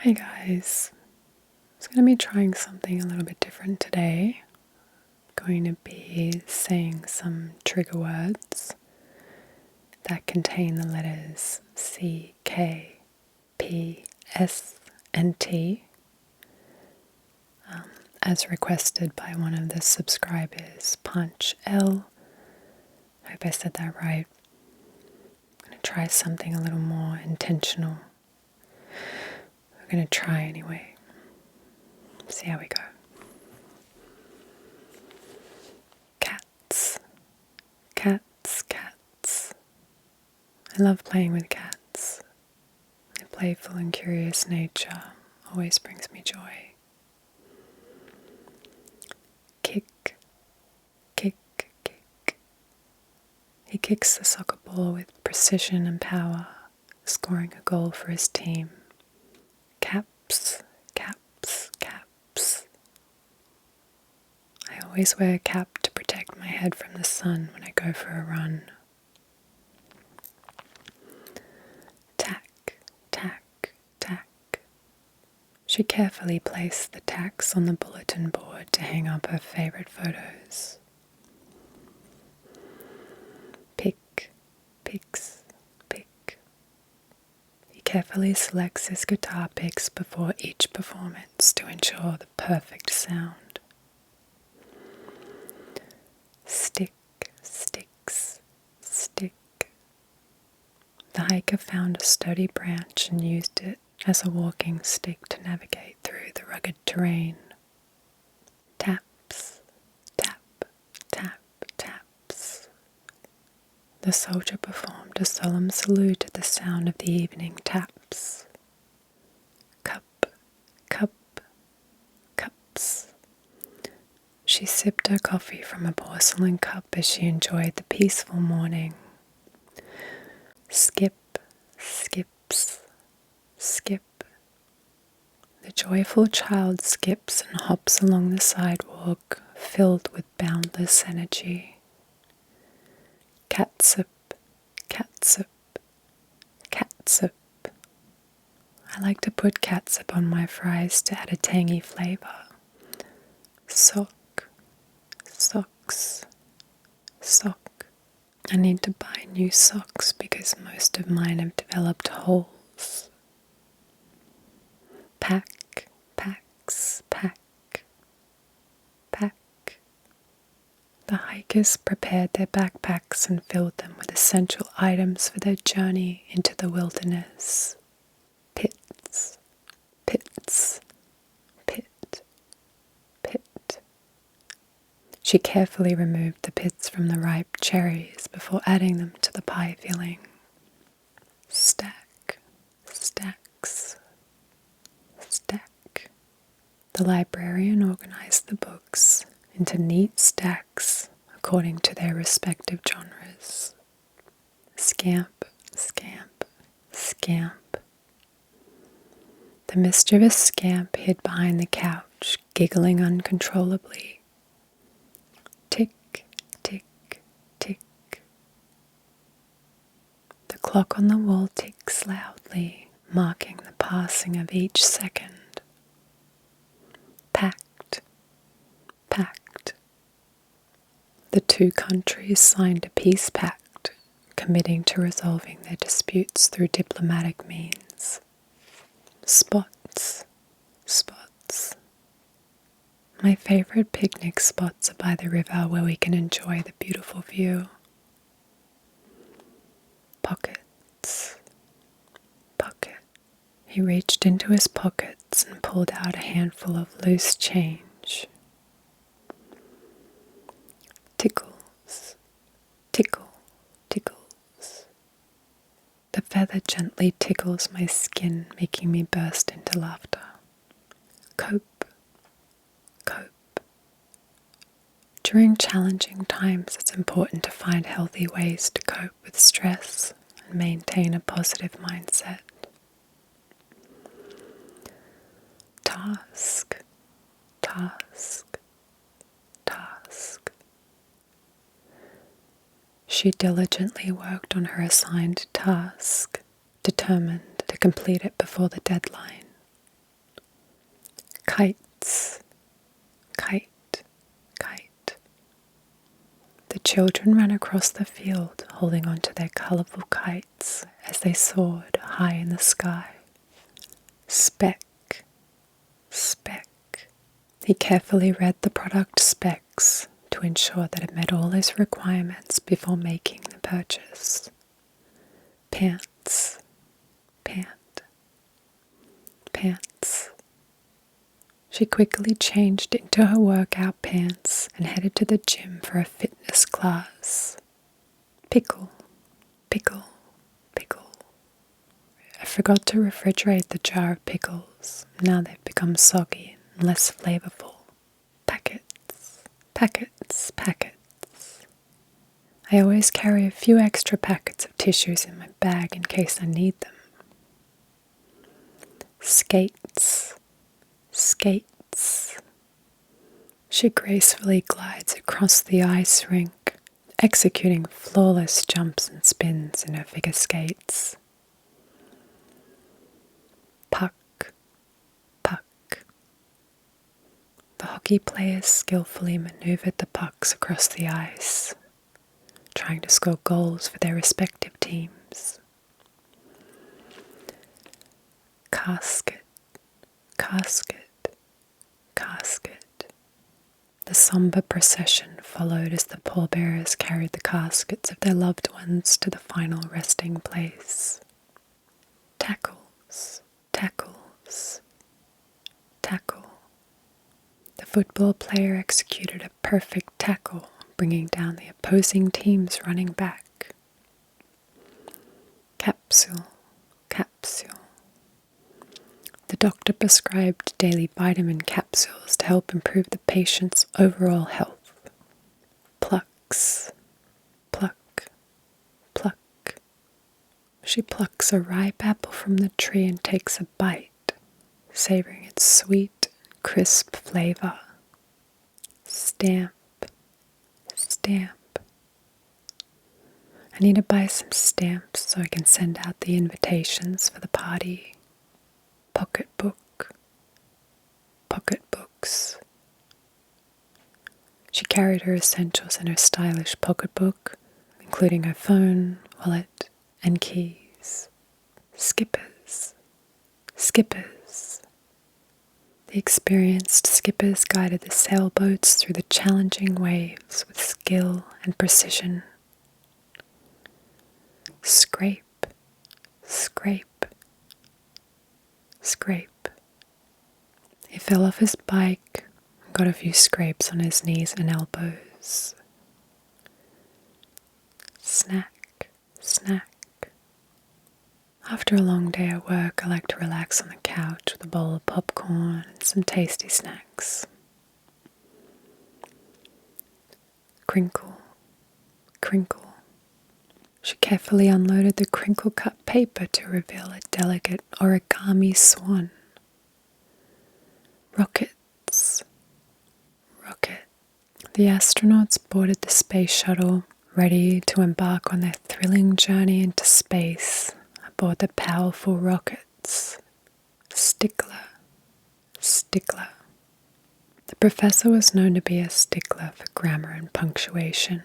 Hi guys, I was going to be trying something a little bit different today. I'm going to be saying some trigger words that contain the letters C, K, P, S, and T, as requested by one of the subscribers, Punch L. I hope I said that right. I'm going to try something a little more intentional. We're going to try anyway. See how we go. Cats. Cats, cats. I love playing with cats. Their playful and curious nature always brings me joy. Kick, kick, kick. He kicks the soccer ball with precision and power, scoring a goal for his team. Caps, caps, caps. I always wear a cap to protect my head from the sun when I go for a run. Tack, tack, tack. She carefully placed the tacks on the bulletin board to hang up her favorite photos. Pick, picks, pick. He carefully selects his guitar picks before each performance to ensure the perfect sound. Stick, sticks, stick. The hiker found a sturdy branch and used it as a walking stick to navigate through the rugged terrain. Taps, tap, tap, taps. The soldier performed a solemn salute at the sound of the evening taps. Cup, cup, cups. She sipped her coffee from a porcelain cup as she enjoyed the peaceful morning. Skip, skips, skip. The joyful child skips and hops along the sidewalk, filled with boundless energy. Catsup, catsup, catsup. I like to put catsup on my fries to add a tangy flavor. Sock, socks, sock. I need to buy new socks because most of mine have developed holes. Pack, packs, pack, pack. The hikers prepared their backpacks and filled them with essential items for their journey into the wilderness. Pits, pits, pit, pit. She carefully removed the pits from the ripe cherries before adding them to the pie filling. Stack, stacks, stack. The librarian organized the books into neat stacks according to their respective genres. Scamp, scamp, scamp. The mischievous scamp hid behind the couch, giggling uncontrollably. Tick, tick, tick. The clock on the wall ticks loudly, marking the passing of each second. Pact, pact. The two countries signed a peace pact, committing to resolving their disputes through diplomatic means. Spots, spots. My favorite picnic spots are by the river where we can enjoy the beautiful view. Pockets, pocket. He reached into his pockets and pulled out a handful of loose change. Tickles, tickle, tickles. The feather gently tickles my skin, making me burst into laughter. Cope, cope. During challenging times, it's important to find healthy ways to cope with stress and maintain a positive mindset. Task, task, task. She diligently worked on her assigned task, determined to complete it before the deadline. Kites, kite, kite. The children ran across the field holding onto their colourful kites as they soared high in the sky. Speck, speck. He carefully read the product specs to ensure that it met all his requirements before making the purchase. Pants, pant, pants. She quickly changed into her workout pants and headed to the gym for a fitness class. Pickle, pickle, pickle. I forgot to refrigerate the jar of pickles. Now they've become soggy and less flavorful. Packets, packets, packets. I always carry a few extra packets of tissues in my bag in case I need them. Skates, skates. She gracefully glides across the ice rink, executing flawless jumps and spins in her figure skates. Puck, puck. The hockey players skillfully maneuvered the pucks across the ice, trying to score goals for their respective teams. Casket, casket, casket. The somber procession followed as the pallbearers carried the caskets of their loved ones to the final resting place. Tackles, tackles, tackle. The football player executed a perfect tackle, bringing down the opposing team's running back. Capsule, capsule. The doctor prescribed daily vitamin capsules to help improve the patient's overall health. Plucks, pluck, pluck. She plucks a ripe apple from the tree and takes a bite, savoring its sweet, crisp flavor. Stamp, stamp. I need to buy some stamps so I can send out the invitations for the party. Pocketbook, pocketbooks. She carried her essentials in her stylish pocketbook, including her phone, wallet, and keys. Skippers, skippers. The experienced skippers guided the sailboats through the challenging waves with skill and precision. Scrape, scrape, scrape. He fell off his bike and got a few scrapes on his knees and elbows. Snack, snack. After a long day at work, I like to relax on the couch with a bowl of popcorn and some tasty snacks. Crinkle, crinkle. She carefully unloaded the crinkle-cut paper to reveal a delicate origami swan. Rockets, rocket. The astronauts boarded the space shuttle, ready to embark on their thrilling journey into space aboard the powerful rockets. Stickler, stickler. The professor was known to be a stickler for grammar and punctuation,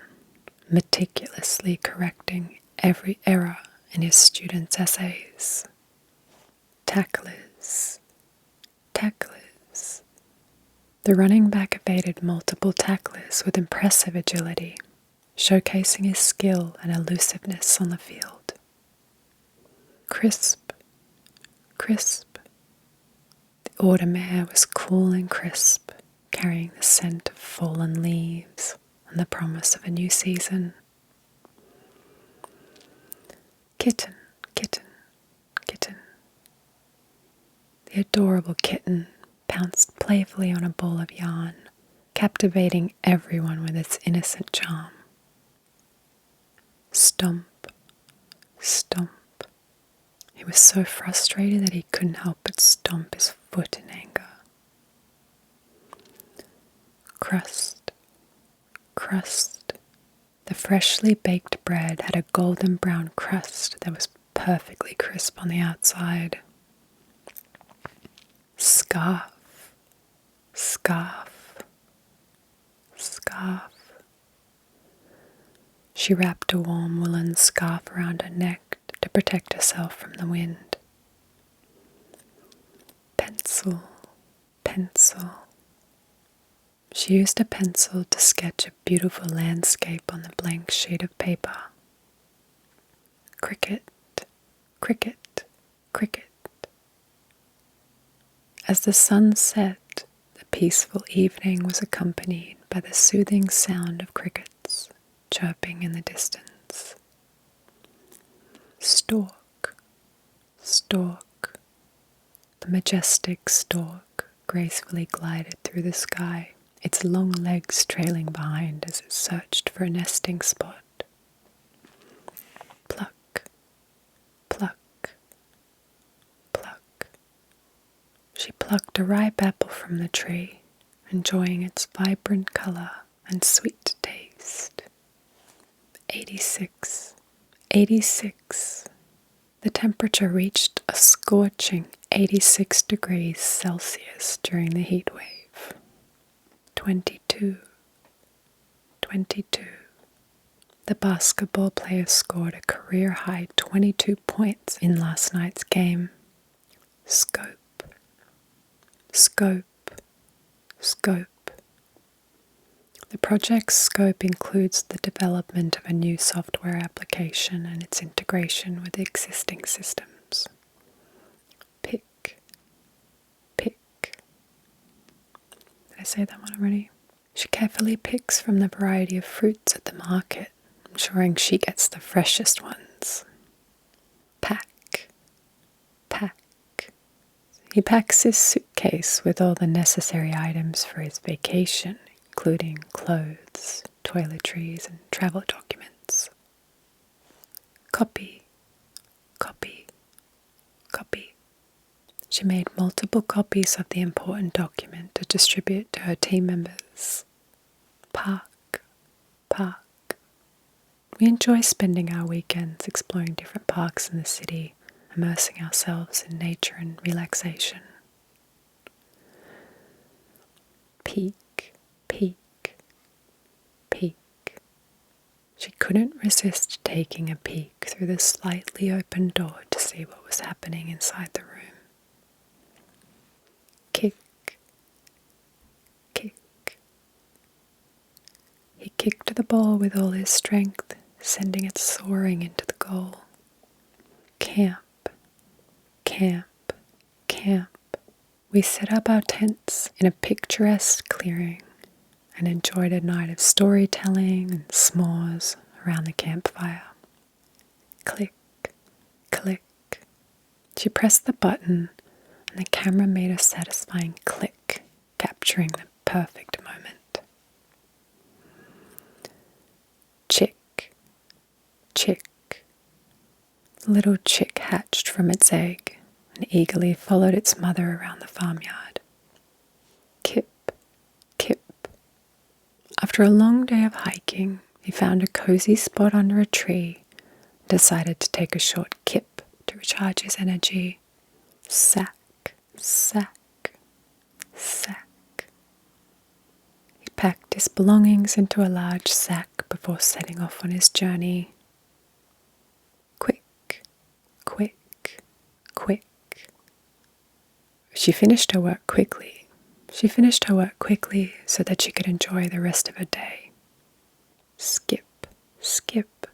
meticulously correcting every error in his students' essays. Tacklers, tacklers. The running back evaded multiple tacklers with impressive agility, showcasing his skill and elusiveness on the field. Crisp, crisp. The autumn air was cool and crisp, carrying the scent of fallen leaves and the promise of a new season. Kitten, kitten, kitten. The adorable kitten pounced playfully on a ball of yarn, captivating everyone with its innocent charm. Stomp, stomp. He was so frustrated that he couldn't help but stomp his foot in anger. Crust, crust. The freshly baked bread had a golden brown crust that was perfectly crisp on the outside. Scarf, scarf, scarf. She wrapped a warm woolen scarf around her neck to protect herself from the wind. Pencil, pencil. She used a pencil to sketch a beautiful landscape on the blank sheet of paper. Cricket, cricket, cricket. As the sun set, the peaceful evening was accompanied by the soothing sound of crickets chirping in the distance. Stork, stork. The majestic stork gracefully glided through the sky, its long legs trailing behind as it searched for a nesting spot. Pluck, pluck, pluck. She plucked a ripe apple from the tree, enjoying its vibrant color and sweet taste. 86, 86. The temperature reached a scorching 86 degrees Celsius during the heat wave. 22, 22. The basketball player scored a career-high 22 points in last night's game. Scope, scope, scope. The project's scope includes the development of a new software application and its integration with existing systems. Pick, pick. Did I say that one already? She carefully picks from the variety of fruits at the market, ensuring she gets the freshest ones. Pack, pack. He packs his suitcase with all the necessary items for his vacation, including clothes, toiletries, and travel documents. Copy, copy, copy. She made multiple copies of the important document to distribute to her team members. Park, park. We enjoy spending our weekends exploring different parks in the city, immersing ourselves in nature and relaxation. Peek, peek, peek. She couldn't resist taking a peek through the slightly open door to see what was happening inside the room. Kick, kick. He kicked the ball with all his strength, sending it soaring into the goal. Camp, camp, camp. We set up our tents in a picturesque clearing and enjoyed a night of storytelling and s'mores around the campfire. Click, click. She pressed the button and the camera made a satisfying click, capturing the perfect moment. Chick, chick. The little chick hatched from its egg and eagerly followed its mother around the farmyard. Kip, kip. After a long day of hiking, he found a cozy spot under a tree and decided to take a short kip to recharge his energy. Sack, sack, sack. He packed his belongings into a large sack before setting off on his journey. Quick, quick, quick. She finished her work quickly. So that she could enjoy the rest of her day. Skip, skip,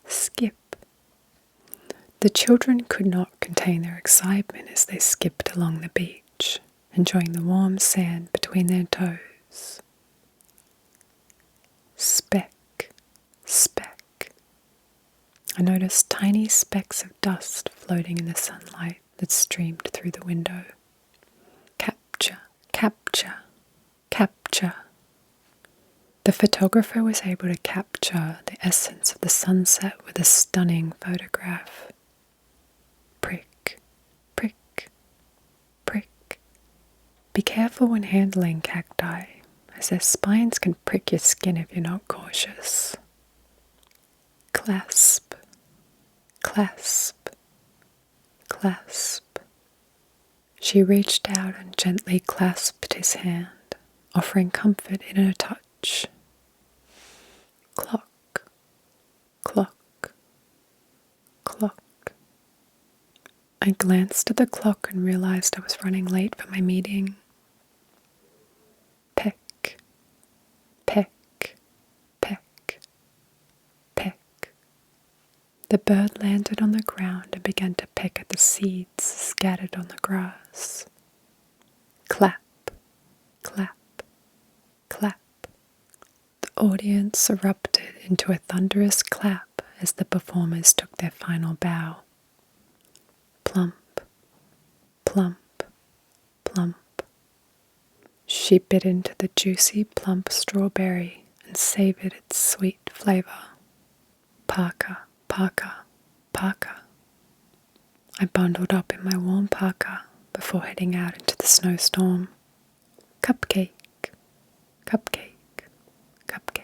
skip. The children could not contain their excitement as they skipped along the beach, enjoying the warm sand between their toes. Speck, speck. I noticed tiny specks of dust floating in the sunlight that streamed through the window. Capture, capture, capture. The photographer was able to capture the essence of the sunset with a stunning photograph. Prick, prick, prick. Be careful when handling cacti, as their spines can prick your skin if you're not cautious. Clasp, clasp, clasp. She reached out and gently clasped his hand, offering comfort in her touch. Clock, clock, clock. I glanced at the clock and realized I was running late for my meeting. Peck, peck, peck, peck. The bird landed on the ground and began to peck at the seeds scattered on the grass. Clap, clap, clap. The audience erupted into a thunderous clap as the performers took their final bow. Plump, plump, plump. She bit into the juicy, plump strawberry and savoured its sweet flavour. Parka, parka, parka. I bundled up in my warm parka before heading out into the snowstorm. Cupcake, cupcake, cupcake.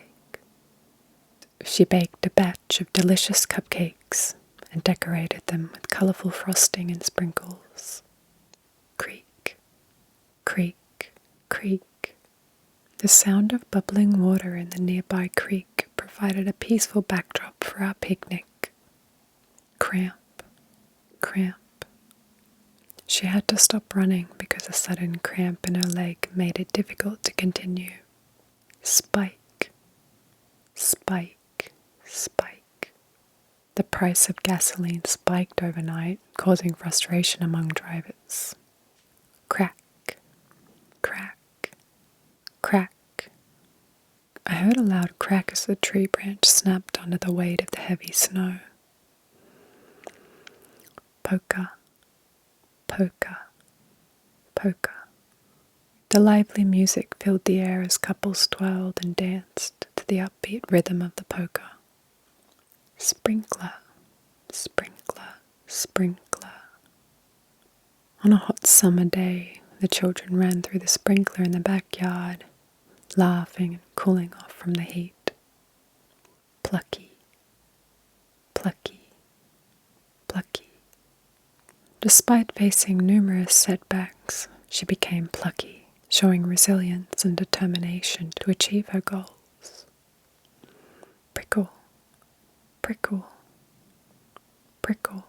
She baked a batch of delicious cupcakes and decorated them with colourful frosting and sprinkles. Creak, creak, creak. The sound of bubbling water in the nearby creek provided a peaceful backdrop for our picnic. Cramp, cramp. She had to stop running because a sudden cramp in her leg made it difficult to continue. Spike, spike, spike. The price of gasoline spiked overnight, causing frustration among drivers. Crack, crack, crack. I heard a loud crack as the tree branch snapped under the weight of the heavy snow. Polka, polka, polka. The lively music filled the air as couples twirled and danced to the upbeat rhythm of the polka. Sprinkler, sprinkler, sprinkler. On a hot summer day, the children ran through the sprinkler in the backyard, laughing and cooling off from the heat. Plucky, plucky, plucky. Despite facing numerous setbacks, she became plucky, showing resilience and determination to achieve her goals. Prickle, prickle, prickle.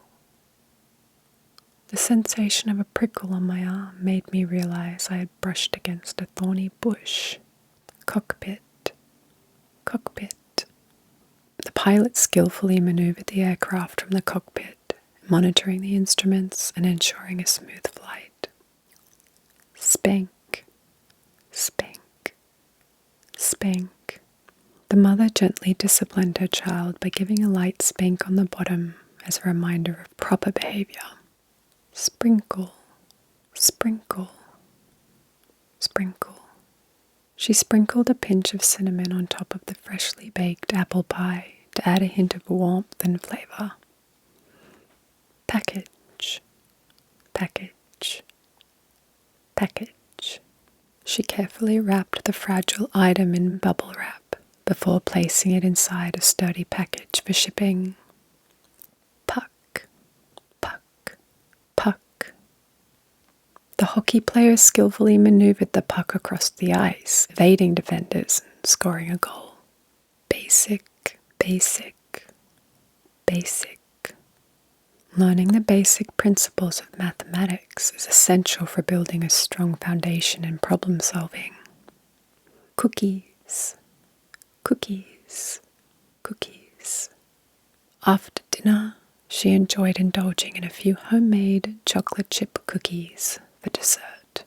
The sensation of a prickle on my arm made me realize I had brushed against a thorny bush. Cockpit, cockpit. The pilot skillfully maneuvered the aircraft from the cockpit, monitoring the instruments and ensuring a smooth flight. Spank, spank, spank. The mother gently disciplined her child by giving a light spank on the bottom as a reminder of proper behavior. Sprinkle, sprinkle, sprinkle. She sprinkled a pinch of cinnamon on top of the freshly baked apple pie to add a hint of warmth and flavor. Package, package, package. She carefully wrapped the fragile item in bubble wrap before placing it inside a sturdy package for shipping. Puck, puck, puck. The hockey players skillfully maneuvered the puck across the ice, evading defenders and scoring a goal. Basic, basic, basic. Learning the basic principles of mathematics is essential for building a strong foundation in problem solving. Cookies, cookies, cookies. After dinner, she enjoyed indulging in a few homemade chocolate chip cookies for dessert.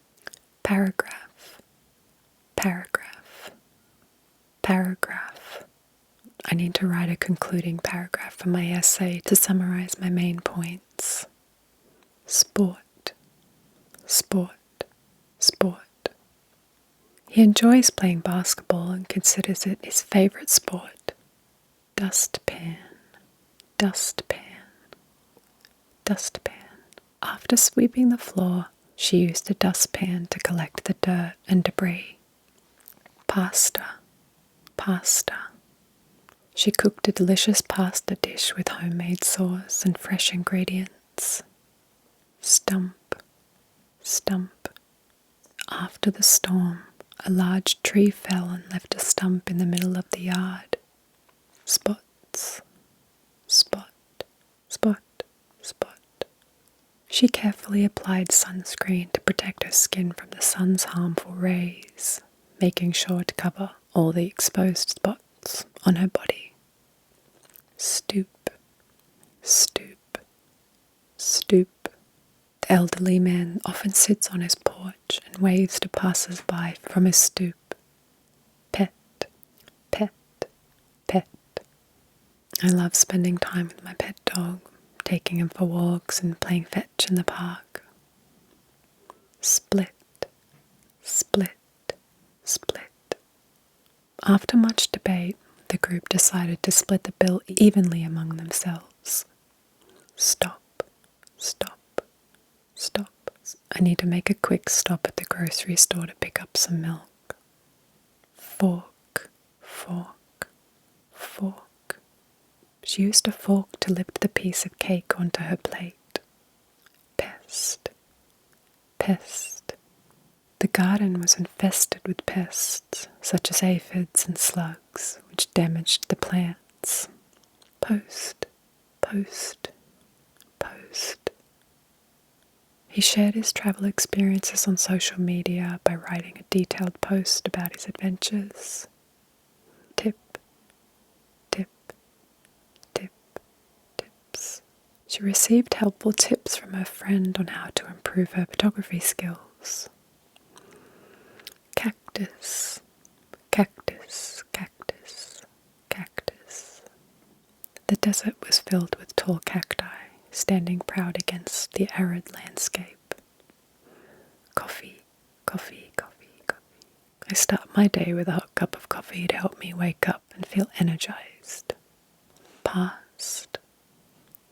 Paragraph, paragraph, paragraph. I need to write a concluding paragraph for my essay to summarize my main points. Sport, sport, sport. He enjoys playing basketball and considers it his favorite sport. Dustpan, dustpan, dustpan. After sweeping the floor, she used a dustpan to collect the dirt and debris. Pasta, pasta. She cooked a delicious pasta dish with homemade sauce and fresh ingredients. Stump, stump. After the storm, a large tree fell and left a stump in the middle of the yard. Spots, spot, spot, spot. She carefully applied sunscreen to protect her skin from the sun's harmful rays, making sure to cover all the exposed spots on her body. Stoop, stoop, stoop. The elderly man often sits on his porch and waves to passers-by from his stoop. Pet, pet, pet. I love spending time with my pet dog, taking him for walks and playing fetch in the park. Split, split, split. After much debate, the group decided to split the bill evenly among themselves. Stop, stop, stop. I need to make a quick stop at the grocery store to pick up some milk. Fork, fork, fork. She used a fork to lift the piece of cake onto her plate. Pest, pest. The garden was infested with pests, such as aphids and slugs, which damaged the plants. Post, post, post. He shared his travel experiences on social media by writing a detailed post about his adventures. Tip, tip, tip, tips. She received helpful tips from her friend on how to improve her photography skills. Cactus, cactus, cactus, cactus. The desert was filled with tall cacti, standing proud against the arid landscape. Coffee, coffee, coffee, coffee. I start my day with a hot cup of coffee to help me wake up and feel energized. Past,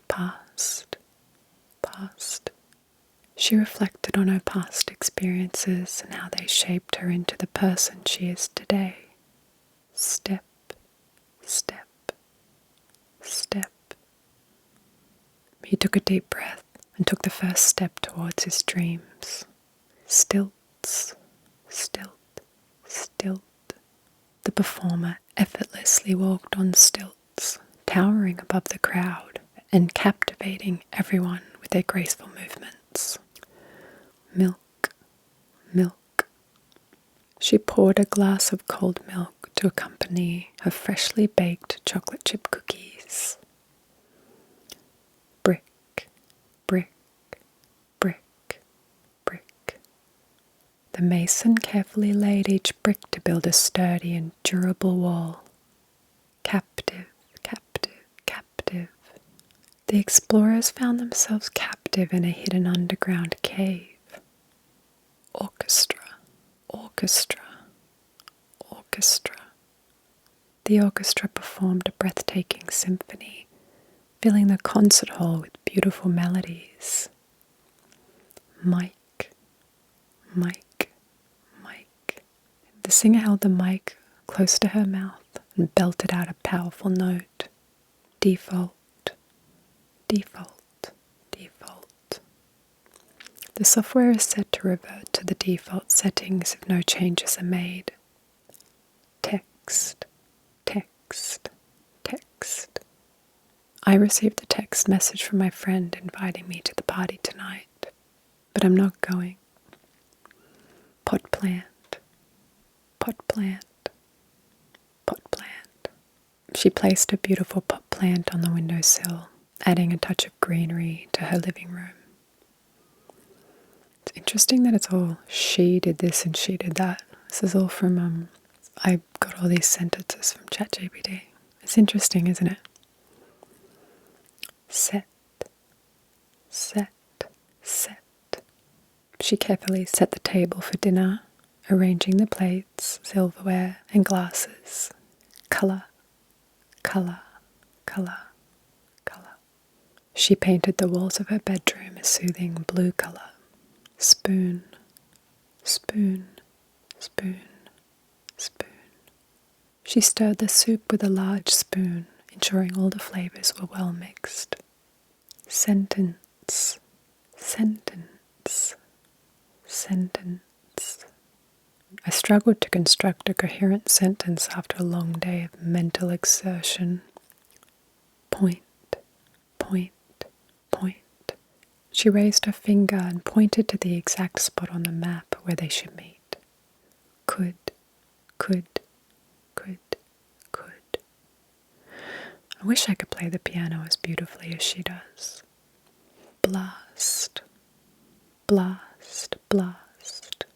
past, past. She reflected on her past experiences and how they shaped her into the person she is today. Step, step, step. He took a deep breath and took the first step towards his dreams. Stilts, stilt, stilt. The performer effortlessly walked on stilts, towering above the crowd and captivating everyone with their graceful movements. Milk, milk. She poured a glass of cold milk to accompany her freshly baked chocolate chip cookies. Brick, brick, brick, brick. The mason carefully laid each brick to build a sturdy and durable wall. Captive, captive, captive. The explorers found themselves captive in a hidden underground cave. Orchestra, orchestra, orchestra. The orchestra performed a breathtaking symphony, filling the concert hall with beautiful melodies. Mic, mic, mic. The singer held the mic close to her mouth and belted out a powerful note. Default, default, default. The software is set to revert to the default settings if no changes are made. Text, text, text. I received a text message from my friend inviting me to the party tonight, but I'm not going. Pot plant, pot plant, pot plant. She placed a beautiful pot plant on the windowsill, adding a touch of greenery to her living room. It's interesting that it's all she did this and she did that. This is all from, I got all these sentences from ChatGPT. It's interesting, isn't it? Set, set, set. She carefully set the table for dinner, arranging the plates, silverware, and glasses. Colour, colour, colour, colour. She painted the walls of her bedroom a soothing blue colour. Spoon, spoon, spoon, spoon. She stirred the soup with a large spoon, ensuring all the flavors were well mixed. Sentence, sentence, sentence. I struggled to construct a coherent sentence after a long day of mental exertion. Point, point, point. She raised her finger and pointed to the exact spot on the map where they should meet. Could. I wish I could play the piano as beautifully as she does. Blast, blast, blast.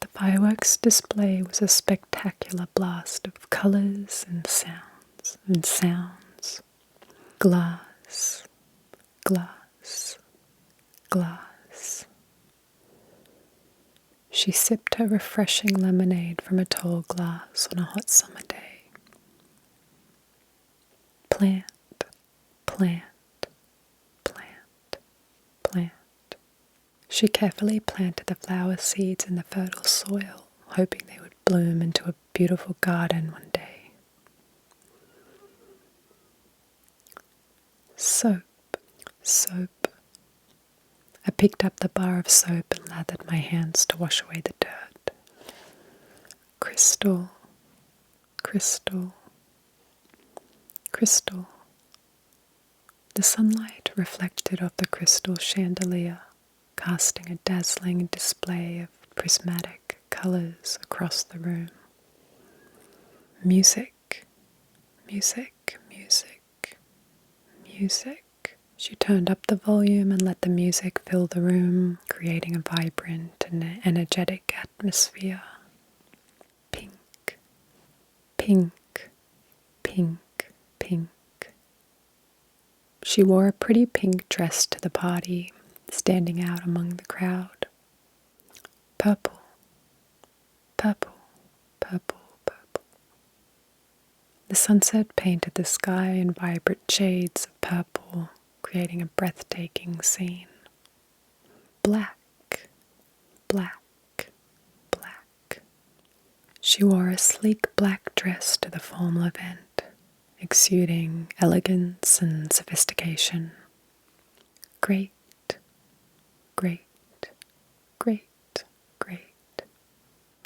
The fireworks display was a spectacular blast of colours and sounds. Glass, glass, glass. She sipped her refreshing lemonade from a tall glass on a hot summer day. Plant, plant, plant, plant. She carefully planted the flower seeds in the fertile soil, hoping they would bloom into a beautiful garden one day. Soap, soap. I picked up the bar of soap and lathered my hands to wash away the dirt. Crystal, crystal, crystal. The sunlight reflected off the crystal chandelier, casting a dazzling display of prismatic colours across the room. Music, music, music, music. She turned up the volume and let the music fill the room, creating a vibrant and energetic atmosphere. Pink, pink, pink, pink. She wore a pretty pink dress to the party, standing out among the crowd. Purple, purple, purple, purple. The sunset painted the sky in vibrant shades of purple, creating a breathtaking scene. Black, black, black. She wore a sleek black dress to the formal event, exuding elegance and sophistication. Great, great, great, great.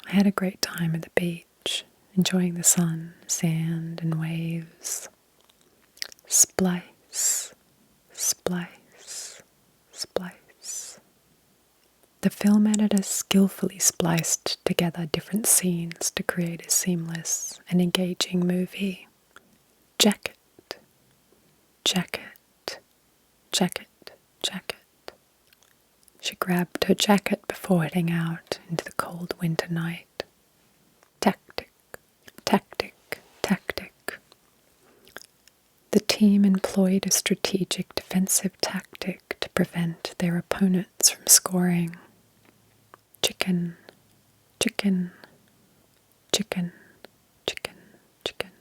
I had a great time at the beach, enjoying the sun, sand, and waves. Splice, splice, splice. The film editor skillfully spliced together different scenes to create a seamless and engaging movie. Jacket, jacket, jacket, jacket. She grabbed her jacket before heading out into the cold winter night. Tactic, tactic, tactic. The team employed a strategic defensive tactic to prevent their opponents from scoring. Chicken, chicken, chicken, chicken, chicken.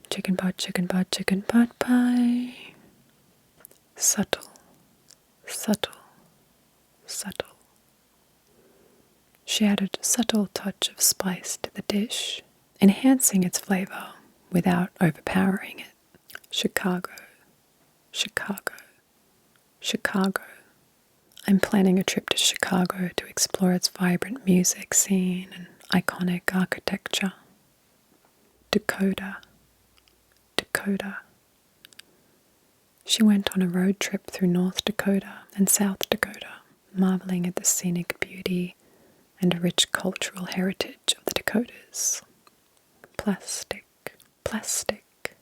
Chicken pot, chicken pot, chicken pot pie. Subtle, subtle, subtle. She added a subtle touch of spice to the dish, enhancing its flavor without overpowering it. Chicago, Chicago, Chicago. I'm planning a trip to Chicago to explore its vibrant music scene and iconic architecture. Dakota, Dakota. She went on a road trip through North Dakota and South Dakota, marveling at the scenic beauty and rich cultural heritage of the Dakotas. Plastic, plastic,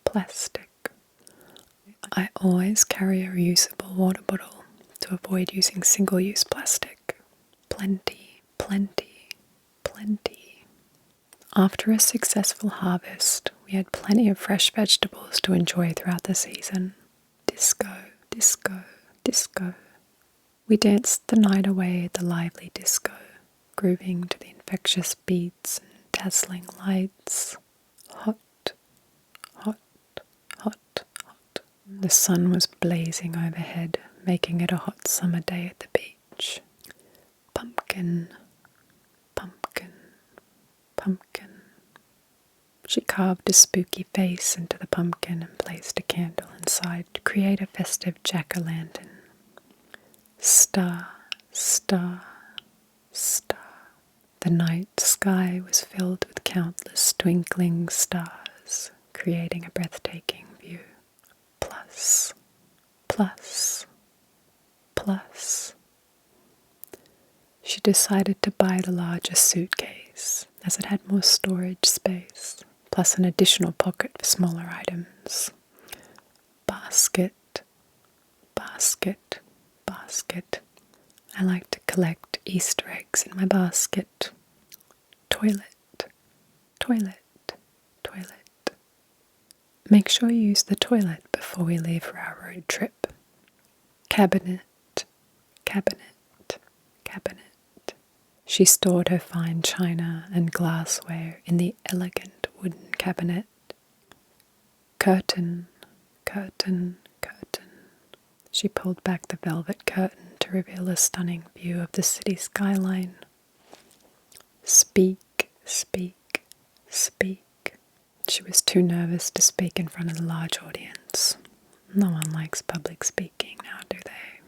plastic. I always carry a reusable water bottle to avoid using single-use plastic. Plenty, plenty, plenty. After a successful harvest, we had plenty of fresh vegetables to enjoy throughout the season. Disco, disco, disco. We danced the night away at the lively disco, grooving to the infectious beats and dazzling lights. Hot, hot, hot, hot. The sun was blazing overhead, making it a hot summer day at the beach. Pumpkin, pumpkin, pumpkin. She carved a spooky face into the pumpkin and placed a candle inside to create a festive jack-o'-lantern. Star, star. star, star. The night sky was filled with countless twinkling stars, creating a breathtaking view. Plus, plus, plus. She decided to buy the larger suitcase, as it had more storage space, plus an additional pocket for smaller items. Basket, basket, basket. I like to collect Easter eggs in my basket. Toilet, toilet, toilet. Make sure you use the toilet before we leave for our road trip. Cabinet, cabinet, cabinet. She stored her fine china and glassware in the elegant wooden cabinet. Curtain, curtain, curtain. She pulled back the velvet curtain to reveal a stunning view of the city skyline. Speak, speak, speak. She was too nervous to speak in front of a large audience. No one likes public speaking now, do they?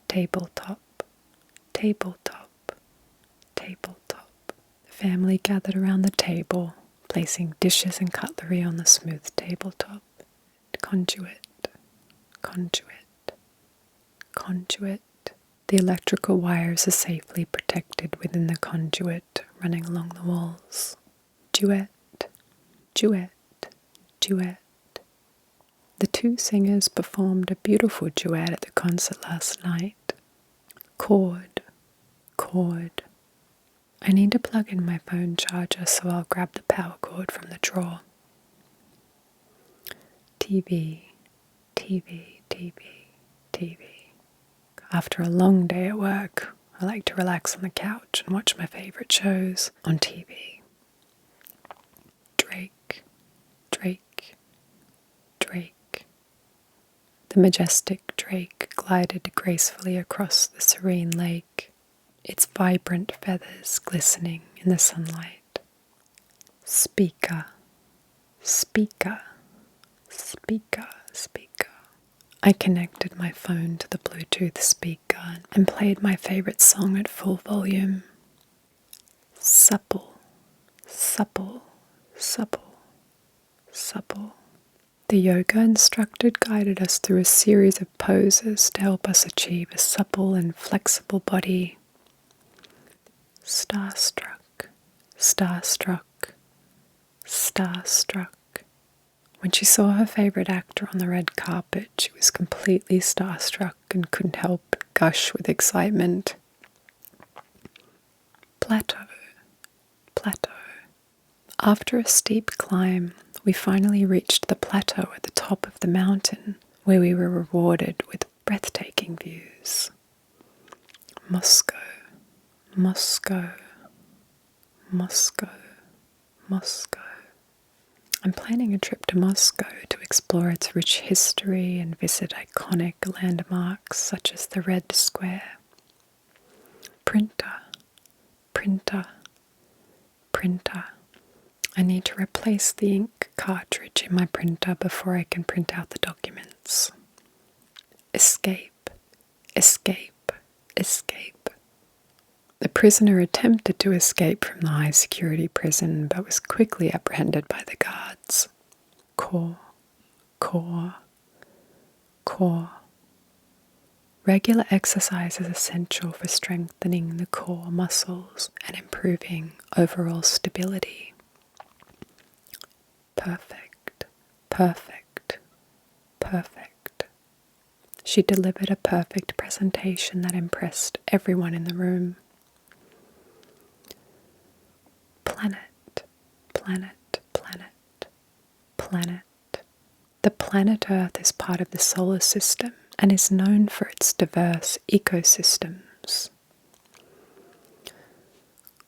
Tabletop, tabletop, tabletop. The family gathered around the table, placing dishes and cutlery on the smooth tabletop. Conduit, conduit, conduit. The electrical wires are safely protected within the conduit running along the walls. Duet, duet, duet. The two singers performed a beautiful duet at the concert last night. Chord, chord. I need to plug in my phone charger, so I'll grab the power cord from the drawer. TV, TV, TV, TV. After a long day at work, I like to relax on the couch and watch my favorite shows on TV. Drake, Drake, Drake. The majestic drake glided gracefully across the serene lake, its vibrant feathers glistening in the sunlight. Speaker, speaker, speaker, speaker. I connected my phone to the Bluetooth speaker and played my favorite song at full volume. Supple, supple, supple, supple. The yoga instructor guided us through a series of poses to help us achieve a supple and flexible body. Starstruck, starstruck, starstruck. When she saw her favorite actor on the red carpet, she was completely starstruck and couldn't help but gush with excitement. Plateau, plateau. After a steep climb, we finally reached the plateau at the top of the mountain, where we were rewarded with breathtaking views. Moscow, Moscow, Moscow, Moscow. I'm planning a trip to Moscow to explore its rich history and visit iconic landmarks such as the Red Square. Printer, printer, printer. I need to replace the ink cartridge in my printer before I can print out the documents. Escape, escape, escape. The prisoner attempted to escape from the high security prison but was quickly apprehended by the guards. Core, core, core. Regular exercise is essential for strengthening the core muscles and improving overall stability. Perfect, perfect, perfect. She delivered a perfect presentation that impressed everyone in the room. Planet, planet, planet, planet. The planet Earth is part of the solar system and is known for its diverse ecosystems.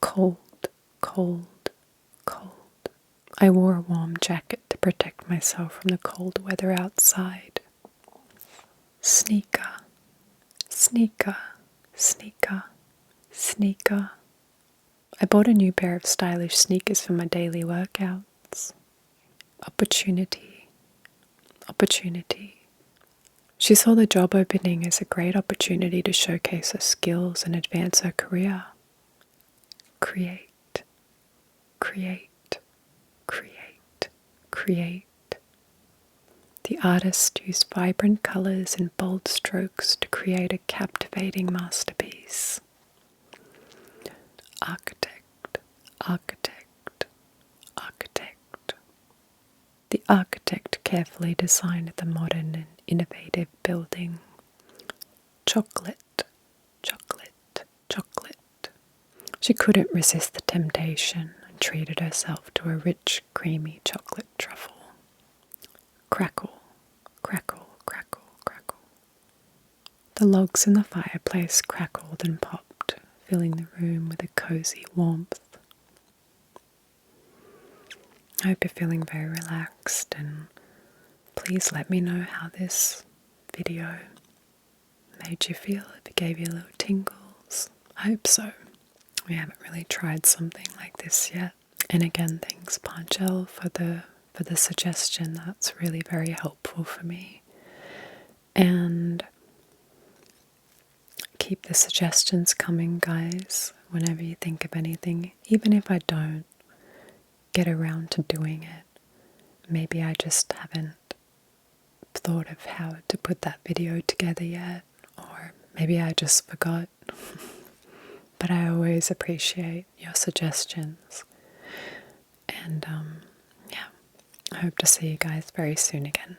Cold, cold, cold. I wore a warm jacket to protect myself from the cold weather outside. Sneaker, sneaker, sneaker, sneaker. I bought a new pair of stylish sneakers for my daily workouts. Opportunity, opportunity. She saw the job opening as a great opportunity to showcase her skills and advance her career. Create, create, create, create. The artist used vibrant colors and bold strokes to create a captivating masterpiece. Architect, architect, architect. The architect carefully designed the modern and innovative building. Chocolate, chocolate, chocolate. She couldn't resist the temptation and treated herself to a rich, creamy chocolate truffle. Crackle, crackle, crackle, crackle. The logs in the fireplace crackled and popped, filling the room with a cozy warmth. I hope you're feeling very relaxed, and please let me know how this video made you feel, if it gave you little tingles. I hope so. We haven't really tried something like this yet. And again, thanks Panchel for the suggestion. That's really very helpful for me. And keep the suggestions coming, guys, whenever you think of anything. Even if I don't get around to doing it, maybe I just haven't thought of how to put that video together yet, or maybe I just forgot. But I always appreciate your suggestions. And yeah, I hope to see you guys very soon again.